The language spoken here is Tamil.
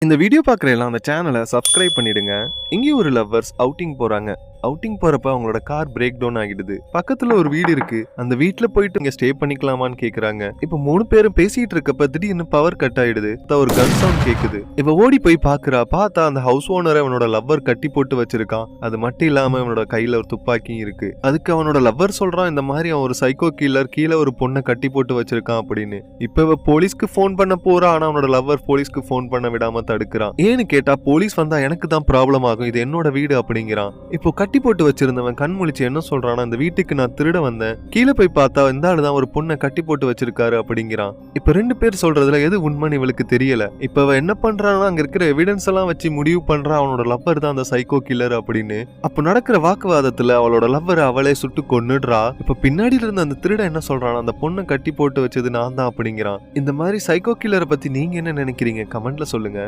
இந்த வீடியோ பார்க்குற எல்லாம் அந்த சேனலை சப்ஸ்கிரைப் பண்ணிடுங்க. இங்கேயும் ஒரு லவ்வர்ஸ் அவுட்டிங் போறாங்க. அவுட்டிங் போறப்ப அவங்களோட கார் பிரேக் டவுன் ஆகிடுது. பக்கத்துல ஒரு வீடு இருக்கு. அந்த வீட்ல போயிட்டு இங்க ஸ்டே பண்ணிக்கலாமான்னு கேக்குறாங்க. இப்ப 3 பேரும் பேசிட்டு இருக்கப்ப திடீர்னு பவர் கட் ஆயிடுது. ஒரு கன் சவுண்ட் கேக்குது. இவ ஓடி போய் பாக்குறா. பார்த்தா அந்த ஹவுஸ் ஓனரை அவனோட லவ்வர் கட்டி போட்டு வச்சிருக்கான். அது மட்டும் இல்லாம அவனோட கையில ஒரு துப்பாக்கியும் இருக்கு. அதுக்கு அவனோட லவ்வர் சொல்றான், இந்த மாதிரி அவன் ஒரு சைக்கோ கில்லர், கீழே ஒரு பொண்ணை கட்டி போட்டு வச்சிருக்கான் அப்படின்னு. இப்ப இவ போலீஸ்க்கு போன் பண்ண போறா. ஆனா அவனோட லவ்வர் போலீஸ்க்கு போன் பண்ண விடாம தடுக்கிறான். ஏன்னு கேட்டா போலீஸ் வந்தா எனக்கு தான் ப்ராப்ளம் ஆகும், இது என்னோட வீடு அப்படிங்கிறான். இப்போ கட்டி போட்டு வச்சிருந்தவன் கண் முழிச்சு என்ன சொல்றானா, இந்த வீட்டுக்கு நான் திருட வந்தேன், கீழே போய் பார்த்தா இந்த ஆளுதான் ஒரு பொண்ணை கட்டி போட்டு வச்சிருக்காரு அப்படிங்கிறான். இப்ப 2 பேர் சொல்றதுல எது உண்மைன்னு இவளுக்கு தெரியல. இப்ப அவ என்ன பண்றான்னா, அங்க இருக்கிற எவிடன்ஸ் எல்லாம் வச்சு முடிவு பண்றா அவனோட லவ்வர் தான் அந்த சைக்கோ கில்லர் அப்படின்னு. அப்ப நடக்கிற வாக்குவாதத்துல அவளோட லவ்வர் அவளே சுட்டு கொன்னுடுறா. இப்ப பின்னாடி இருந்த அந்த திருட என்ன சொல்றானா, அந்த பொண்ணை கட்டி போட்டு வச்சது நான் தான் அப்படிங்கிறான். இந்த மாதிரி சைக்கோ கில்லரை பத்தி நீங்க என்ன நினைக்கிறீங்க? கமெண்ட்ல சொல்லுங்க.